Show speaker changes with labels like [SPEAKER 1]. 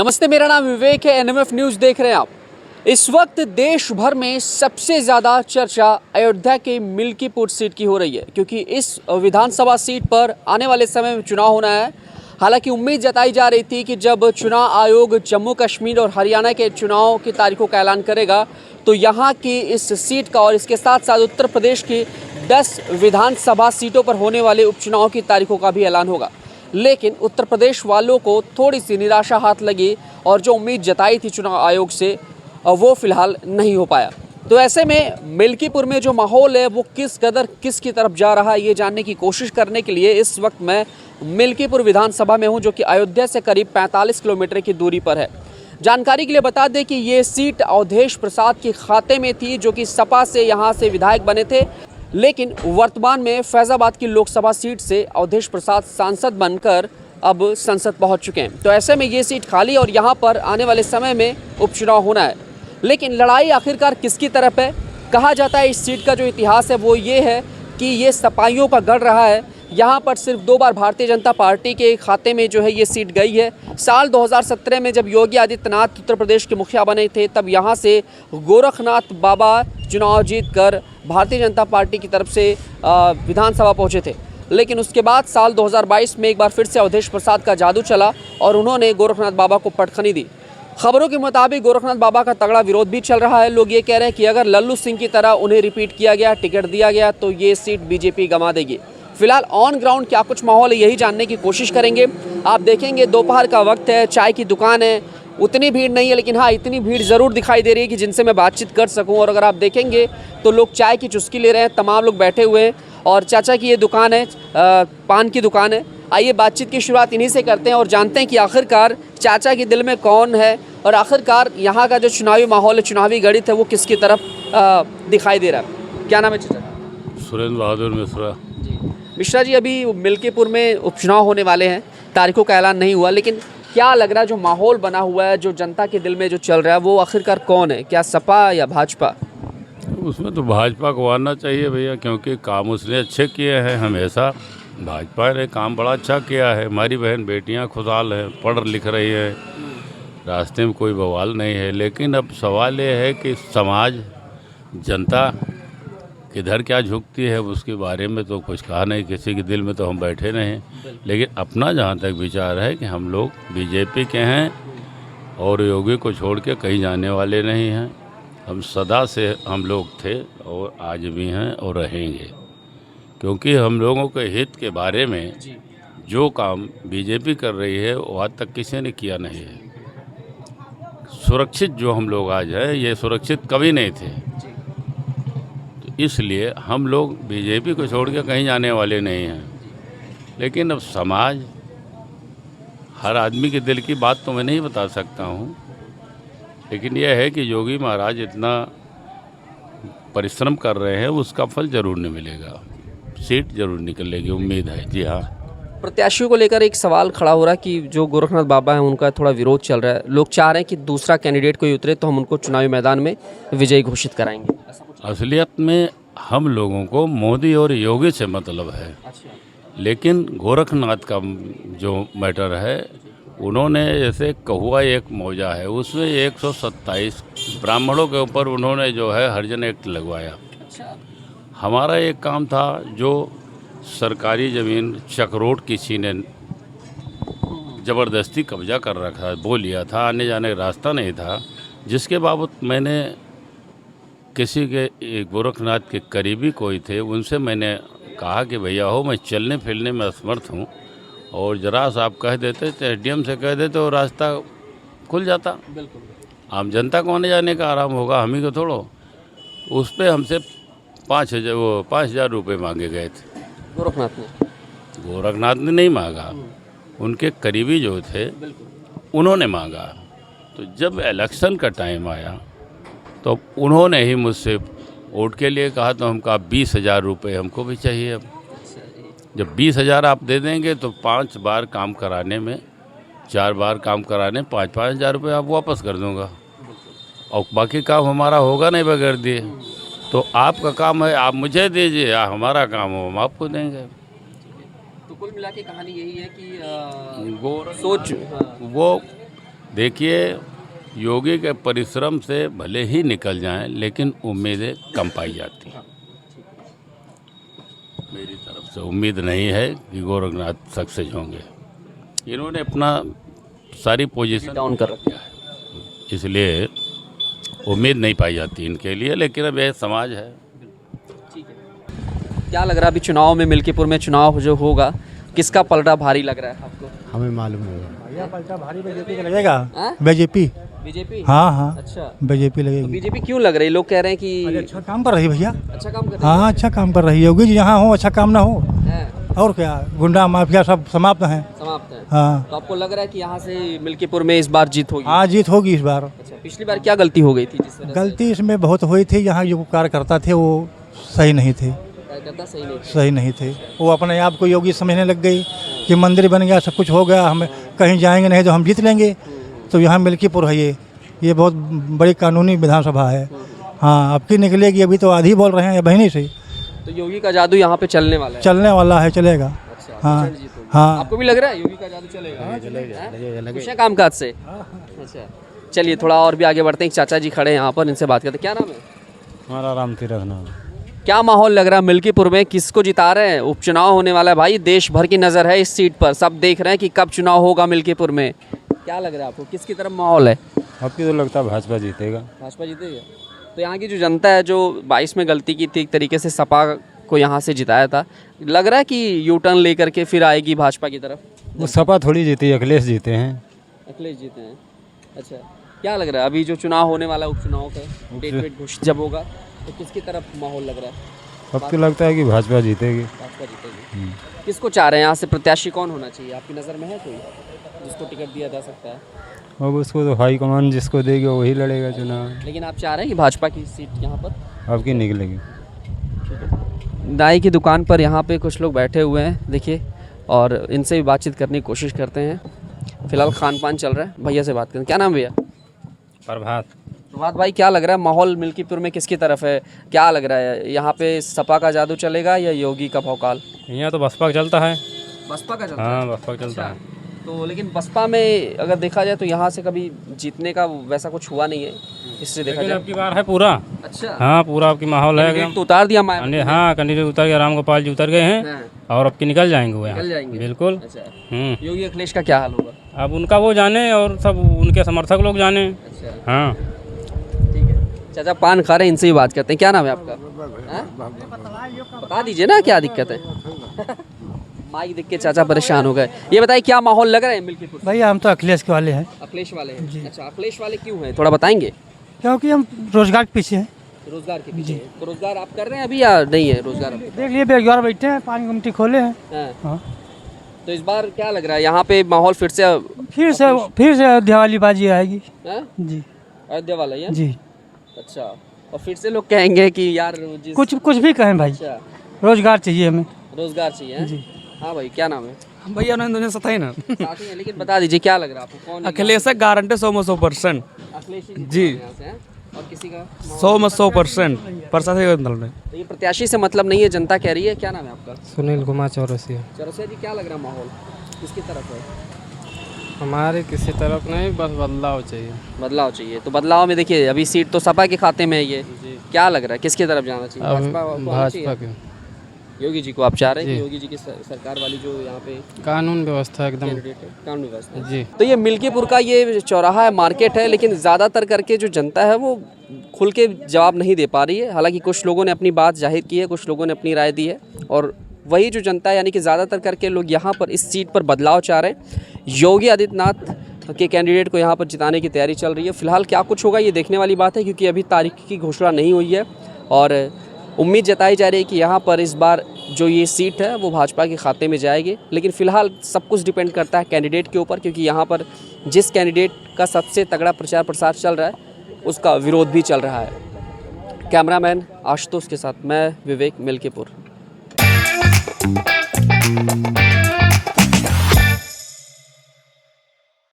[SPEAKER 1] नमस्ते, मेरा नाम विवेक है। एनएमएफ न्यूज़ देख रहे हैं आप। इस वक्त देश भर में सबसे ज़्यादा चर्चा अयोध्या के मिल्कीपुर सीट की हो रही है, क्योंकि इस विधानसभा सीट पर आने वाले समय में चुनाव होना है। हालांकि उम्मीद जताई जा रही थी कि जब चुनाव आयोग जम्मू कश्मीर और हरियाणा के चुनाव की तारीखों का ऐलान करेगा तो यहाँ की इस सीट का और इसके साथ साथ उत्तर प्रदेश की 10 विधानसभा सीटों पर होने वाले उपचुनाव की तारीखों का भी ऐलान होगा। लेकिन उत्तर प्रदेश वालों को थोड़ी सी निराशा हाथ लगी और जो उम्मीद जताई थी चुनाव आयोग से वो फिलहाल नहीं हो पाया। तो ऐसे में मिल्कीपुर में जो माहौल है वो किस कदर किसकी तरफ जा रहा है, ये जानने की कोशिश करने के लिए इस वक्त मैं मिल्कीपुर विधानसभा में हूं, जो कि अयोध्या से करीब 45 किलोमीटर की दूरी पर है। जानकारी के लिए बता दें कि ये सीट अवधेश प्रसाद के खाते में थी, जो कि सपा से यहाँ से विधायक बने थे, लेकिन वर्तमान में फैज़ाबाद की लोकसभा सीट से अवधेश प्रसाद सांसद बनकर अब संसद पहुंच चुके हैं। तो ऐसे में ये सीट खाली और यहाँ पर आने वाले समय में उपचुनाव होना है। लेकिन लड़ाई आखिरकार किसकी तरफ है? कहा जाता है इस सीट का जो इतिहास है वो ये है कि ये सपाइयों का गढ़ रहा है। यहाँ पर सिर्फ 2 बार भारतीय जनता पार्टी के खाते में जो है ये सीट गई है। साल 2017 में जब योगी आदित्यनाथ उत्तर प्रदेश के मुखिया बने थे तब यहाँ से गोरखनाथ बाबा चुनाव जीतकर भारतीय जनता पार्टी की तरफ से विधानसभा पहुँचे थे। लेकिन उसके बाद साल 2022 में एक बार फिर से अवधेश प्रसाद का जादू चला और उन्होंने गोरखनाथ बाबा को पटखनी दी। खबरों के मुताबिक गोरखनाथ बाबा का तगड़ा विरोध भी चल रहा है। लोग ये कह रहे हैं कि अगर लल्लू सिंह की तरह उन्हें रिपीट किया गया, टिकट दिया गया तो ये सीट बीजेपी गंवा देगी। फिलहाल ऑन ग्राउंड क्या कुछ माहौल है यही जानने की कोशिश करेंगे। आप देखेंगे दोपहर का वक्त है, चाय की दुकान है, उतनी भीड़ नहीं है, लेकिन हाँ इतनी भीड़ ज़रूर दिखाई दे रही है कि जिनसे मैं बातचीत कर सकूं। और अगर आप देखेंगे तो लोग चाय की चुस्की ले रहे हैं, तमाम लोग बैठे हुए हैं। और चाचा की ये दुकान है, पान की दुकान है। आइए बातचीत की शुरुआत इन्हीं से करते हैं और जानते हैं कि आखिरकार चाचा के दिल में कौन है और आखिरकार यहाँ का जो चुनावी माहौल है, चुनावी गणित है, वो किसकी तरफ दिखाई दे रहा है। क्या नाम है चाचा?
[SPEAKER 2] सुरेंद्र बहादुर मिश्रा।
[SPEAKER 1] मिश्रा जी, अभी मिल्कीपुर में उपचुनाव होने वाले हैं, तारीखों का ऐलान नहीं हुआ, लेकिन क्या लग रहा है जो माहौल बना हुआ है, जो जनता के दिल में जो चल रहा है, वो आखिरकार कौन है? क्या सपा या भाजपा?
[SPEAKER 2] उसमें तो भाजपा को आना चाहिए भैया, क्योंकि काम उसने अच्छे किए हैं। हमेशा भाजपा ने काम बड़ा अच्छा किया है। हमारी बहन बेटियां खुशहाल हैं, पढ़ लिख रही हैं, रास्ते में कोई बवाल नहीं है। लेकिन अब सवाल ये है कि समाज, जनता किधर क्या झुकती है उसके बारे में तो कुछ कहा नहीं, किसी के दिल में तो हम बैठे नहीं। लेकिन अपना जहाँ तक विचार है कि हम लोग बीजेपी के हैं और योगी को छोड़ के कहीं जाने वाले नहीं हैं। हम सदा से हम लोग थे और आज भी हैं और रहेंगे, क्योंकि हम लोगों के हित के बारे में जो काम बीजेपी कर रही है वो आज तक किसी ने किया नहीं है। सुरक्षित जो हम लोग आज हैं, ये सुरक्षित कभी नहीं थे। तो इसलिए हम लोग बीजेपी को छोड़ के कहीं जाने वाले नहीं हैं। लेकिन अब समाज, हर आदमी के दिल की बात तो मैं नहीं बता सकता हूँ, लेकिन यह है कि योगी महाराज इतना परिश्रम कर रहे हैं, उसका फल जरूर नहीं मिलेगा, सीट जरूर निकलेगी, उम्मीद है। जी हाँ।
[SPEAKER 1] प्रत्याशियों को लेकर एक सवाल खड़ा हो रहा है कि जो गोरखनाथ बाबा हैं उनका थोड़ा विरोध चल रहा है। लोग चाह रहे हैं कि दूसरा कैंडिडेट कोई उतरे तो हम उनको चुनावी मैदान में विजयी घोषित कराएंगे।
[SPEAKER 2] असलियत में हम लोगों को मोदी और योगी से मतलब है। लेकिन गोरखनाथ का जो मैटर है, उन्होंने जैसे कहुआ एक मौजा है, उसमें 127 ब्राह्मणों के ऊपर उन्होंने जो है हरिजन एक्ट लगवाया। हमारा एक काम था, जो सरकारी ज़मीन चकरोट किसी ने ज़बरदस्ती कब्जा कर रखा, वो लिया था, आने जाने का रास्ता नहीं था, जिसके बाबत मैंने किसी के गोरखनाथ के करीबी कोई थे, उनसे मैंने कहा कि भैया हो, मैं चलने फिरने में असमर्थ हूँ और ज़रा सा आप कह देते तो एसडीएम से कह देते और रास्ता खुल जाता।
[SPEAKER 1] बिल्कुल।
[SPEAKER 2] आम जनता को आने जाने का आराम होगा, हम ही को थोड़ो। उस पर हमसे 5,000 रुपये मांगे गए थे। गोरखनाथ ने नहीं मांगा, उनके करीबी जो थे उन्होंने मांगा। तो जब इलेक्शन का टाइम आया तो उन्होंने ही मुझसे वोट के लिए कहा, तो हम कहा 20,000 रुपये हमको भी चाहिए। अब जब 20,000 आप दे देंगे तो 5 बार काम कराने में, 4 बार काम कराने 5-5 हज़ार रुपये आप वापस कर दूंगा, और बाकी काम हमारा होगा नहीं बगैर दिए। तो आपका काम है, आप मुझे दीजिए, हमारा काम हो हम आपको देंगे।
[SPEAKER 1] तो कुल मिला के कहानी यही है कि
[SPEAKER 2] वो देखिए, योगी के परिश्रम से भले ही निकल जाएं, लेकिन उम्मीदें कम पाई जाती हैं। मेरी तरफ से उम्मीद नहीं है कि गोरखनाथ सक्सेस होंगे। इन्होंने अपना सारी पोजीशन
[SPEAKER 1] डाउन कर रखा
[SPEAKER 2] है, इसलिए उम्मीद नहीं पाई जाती इनके लिए। लेकिन अब यह समाज है।
[SPEAKER 1] ठीक है, क्या लग रहा है अभी चुनाव में, मिल्कीपुर में चुनाव जो होगा, किसका पलड़ा भारी लग रहा है आपको?
[SPEAKER 3] हमें मालूम नहीं है भैया, पलटा भारी बीजेपी का लगेगा।
[SPEAKER 1] हाँ?
[SPEAKER 3] बीजेपी।
[SPEAKER 1] बीजेपी?
[SPEAKER 3] हाँ हाँ,
[SPEAKER 1] अच्छा,
[SPEAKER 3] बीजेपी
[SPEAKER 1] तो
[SPEAKER 3] लगेगी।
[SPEAKER 1] बीजेपी क्यों लग रही है? लोग कह रहे हैं
[SPEAKER 3] अरे
[SPEAKER 1] कि
[SPEAKER 3] अच्छा काम कर रही है भैया।
[SPEAKER 1] अच्छा काम कर रही
[SPEAKER 3] हाँ अच्छा काम कर रही है। योगी जी यहाँ हो, अच्छा काम ना हो
[SPEAKER 1] है।
[SPEAKER 3] और क्या, गुंडा माफिया सब समाप्त हैं।
[SPEAKER 1] समाप्त है।
[SPEAKER 3] हाँ
[SPEAKER 1] तो आपको लग रहा है कि यहाँ से मिल्कीपुर में इस बार जीत होगी?
[SPEAKER 3] हाँ, जीत होगी इस बार।
[SPEAKER 1] अच्छा, पिछली बार क्या गलती हो गई थी जिस वजह से?
[SPEAKER 3] गलती इसमें बहुत हुई थी, यहाँ जो कार्यकर्ता थे वो सही नहीं थे।
[SPEAKER 1] कार्यकर्ता सही नहीं थे।
[SPEAKER 3] सही नहीं थे, वो अपने आप को योगी समझने लग गई कि मंदिर बन गया, सब कुछ हो गया, हम कहीं जाएंगे नहीं तो हम जीत लेंगे। तो यहाँ मिल्कीपुर है, ये बहुत बड़ी कानूनी विधानसभा है। हाँ, अब की निकलेगी, अभी तो आधी बोल रहे हैं बहनी से।
[SPEAKER 1] तो योगी का जादू यहाँ पे चलने वाला है?
[SPEAKER 3] चलने वाला है, चलेगा।
[SPEAKER 1] अच्छा,
[SPEAKER 3] हाँ
[SPEAKER 1] प्रचंड जीत होगी।
[SPEAKER 3] हाँ।
[SPEAKER 1] आपको भी लग रहा है योगी का जादू चलेगा? चलेगा। खुश हैं कामकाज से? अच्छा, चलिए थोड़ा और भी आगे बढ़ते हैं। एक चाचा जी खड़े हैं यहाँ पर, इनसे बात करते हैं। क्या नाम है?
[SPEAKER 3] हमारा राम तीरथ नाम।
[SPEAKER 1] क्या माहौल लग रहा है मिल्कीपुर में, किसको जिता रहे हैं? उपचुनाव होने वाला है भाई, देश भर की नज़र है इस सीट पर, सब देख रहे हैं कि कब चुनाव होगा मिल्कीपुर में। क्या लग रहा है आपको, किसकी तरफ माहौल है?
[SPEAKER 3] आपकी तो लगता है भाजपा जीतेगा।
[SPEAKER 1] भाजपा जीतेगा? तो यहाँ की जो जनता है, जो 22 में गलती की थी, एक तरीके से सपा को यहाँ से जिताया था, लग रहा है कि यू टर्न लेकर के फिर आएगी भाजपा की तरफ?
[SPEAKER 3] वो सपा थोड़ी जीती, अखिलेश जीते हैं।
[SPEAKER 1] अखिलेश जीते हैं? अच्छा, क्या लग रहा है अभी जो चुनाव होने वाला है, उपचुनाव का डेट वेट घोषित जब होगा, तो किसकी तरफ माहौल लग रहा है?
[SPEAKER 3] अब तो लगता है कि भाजपा जीतेगी।
[SPEAKER 1] भाजपा जीतेगी। किसको चाह रहे हैं यहाँ से प्रत्याशी, कौन होना चाहिए आपकी नज़र में? है कोई जिसको टिकट दिया जा सकता है?
[SPEAKER 3] अब उसको तो हाईकमान जिसको देगी वही लड़ेगा चुनाव।
[SPEAKER 1] लेकिन आप चाह रहे हैं कि भाजपा की सीट यहाँ पर
[SPEAKER 3] अब की निकलेगी।
[SPEAKER 1] नाई की दुकान पर यहाँ पे कुछ लोग बैठे हुए हैं, देखिए, और इनसे भी बातचीत करने की कोशिश करते हैं। फिलहाल खान पान चल रहा है। भैया से बात करें। क्या नाम भैया?
[SPEAKER 3] प्रभात।
[SPEAKER 1] प्रभात भाई, क्या लग रहा है माहौल मिल्कीपुर में किसकी तरफ है? क्या लग रहा है यहाँ पे, सपा का जादू चलेगा या योगी का भौकाल?
[SPEAKER 3] यहाँ तो बसपा का चलता है।
[SPEAKER 1] बसपा का चलता
[SPEAKER 3] हाँ,
[SPEAKER 1] है?
[SPEAKER 3] बसपा का चलता है।
[SPEAKER 1] तो लेकिन बसपा में अगर देखा जाए तो यहाँ से कभी जीतने का वैसा कुछ हुआ नहीं है, इससे देखा जाए।
[SPEAKER 3] अब की बार है पूरा।
[SPEAKER 1] अच्छा,
[SPEAKER 3] हाँ, पूरा आपकी माहौल है
[SPEAKER 1] कैंडिडेट तो उतार दिया माया?
[SPEAKER 3] हाँ, कैंडिडेट उतर गए, राम गोपाल जी उतर गए हैं।
[SPEAKER 1] हाँ,
[SPEAKER 3] और अब की निकल जाएंगे वो यहाँ।
[SPEAKER 1] निकल जाएंगे?
[SPEAKER 3] बिल्कुल।
[SPEAKER 1] अच्छा, योगी अखिलेश का क्या हाल होगा?
[SPEAKER 3] अब उनका वो जाने और सब उनके समर्थक लोग जाने।
[SPEAKER 1] अच्छा,
[SPEAKER 3] हाँ।
[SPEAKER 1] ठीक है। चाचा पान खा रहे हैं, इनसे भी बात करते हैं। क्या नाम है आपका? हाँ? बता दीजिए ना क्या दिक्कत है। माइक देख के चाचा परेशान हो गए। ये बताइए क्या माहौल लग रहा है मिल्कीपुर?
[SPEAKER 4] भैया हम तो अखिलेश के वाले हैं,
[SPEAKER 1] अखिलेश वाले हैं? अच्छा, अखिलेश वाले क्यों हैं, थोड़ा बताएंगे?
[SPEAKER 4] क्योंकि हम रोजगार के पीछे हैं।
[SPEAKER 1] रोजगार के पीछे हैं। तो रोजगार आप कर रहे हैं अभी या नहीं है रोजगार अभी?
[SPEAKER 4] देख लिए बेरोजगार बैठे हैं, पानी कमटी खोले हैं।
[SPEAKER 1] हाँ।
[SPEAKER 4] हाँ।
[SPEAKER 1] तो इस बार क्या लग रहा है यहाँ पे माहौल फिर से?
[SPEAKER 4] फिर से अयोध्या वाली बाजी आएगी।
[SPEAKER 1] हाँ?
[SPEAKER 4] जी
[SPEAKER 1] अयोध्या वाला है?
[SPEAKER 4] जी।
[SPEAKER 1] अच्छा, और फिर से लोग कहेंगे कि यार जिस
[SPEAKER 4] कुछ भी कहें भाई,
[SPEAKER 1] अच्छा,
[SPEAKER 4] रोजगार चाहिए हमें।
[SPEAKER 1] रोजगार चाहिए हैं?
[SPEAKER 4] जी।
[SPEAKER 1] हाँ भाई, क्या नाम है?
[SPEAKER 5] भैया उन्होंने सता ही ना
[SPEAKER 1] साथ ही हैं, लेकिन बता दीजिए क्या लग रहा है आपको, कौन?
[SPEAKER 5] अखिलेश है, गारंटी 100%
[SPEAKER 1] अखिलेश जी
[SPEAKER 5] जी।
[SPEAKER 1] यहाँ से हैं? और किसी का?
[SPEAKER 5] 100% प्रशासन
[SPEAKER 1] तो ये प्रत्याशी से मतलब नहीं है, जनता कह रही है। क्या नाम है आपका?
[SPEAKER 4] सुनील कुमार चौरसिया।
[SPEAKER 1] चौरसिया जी, क्या लग रहा है माहौल किसकी तरफ है?
[SPEAKER 4] हमारे किसी तरफ नहीं, बस बदलाव चाहिए।
[SPEAKER 1] बदलाव चाहिए। तो बदलाव में देखिए, अभी सीट तो सपा के खाते में है ये, क्या लग रहा है किसकी तरफ जाना चाहिए? भाजपा को आना चाहिए?
[SPEAKER 4] के
[SPEAKER 1] योगी जी को आप चाह रहे हैं कि योगी जी की सरकार वाली जो यहाँ पे
[SPEAKER 4] कानून व्यवस्था एकदम
[SPEAKER 1] कैंडिडेट है, कानून व्यवस्था?
[SPEAKER 4] जी।
[SPEAKER 1] तो ये मिल्कीपुर का ये चौराहा है, मार्केट है, लेकिन ज़्यादातर करके जो जनता है वो खुल के जवाब नहीं दे पा रही है। हालांकि कुछ लोगों ने अपनी बात जाहिर की है, कुछ लोगों ने अपनी राय दी है, और वही जो जनता है, यानी कि ज़्यादातर करके लोग यहाँ पर इस सीट पर बदलाव चाह रहे हैं। योगी आदित्यनाथ के कैंडिडेट को यहाँ पर जिताने की तैयारी चल रही है। फिलहाल क्या कुछ होगा ये देखने वाली बात है, क्योंकि अभी तारीख की घोषणा नहीं हुई है, और उम्मीद जताई जा रही है कि यहाँ पर इस बार जो ये सीट है वो भाजपा के खाते में जाएगी। लेकिन फ़िलहाल सब कुछ डिपेंड करता है कैंडिडेट के ऊपर, क्योंकि यहाँ पर जिस कैंडिडेट का सबसे तगड़ा प्रचार प्रसार चल रहा है उसका विरोध भी चल रहा है। कैमरामैन आशुतोष के साथ मैं विवेक, मिल्कीपुर।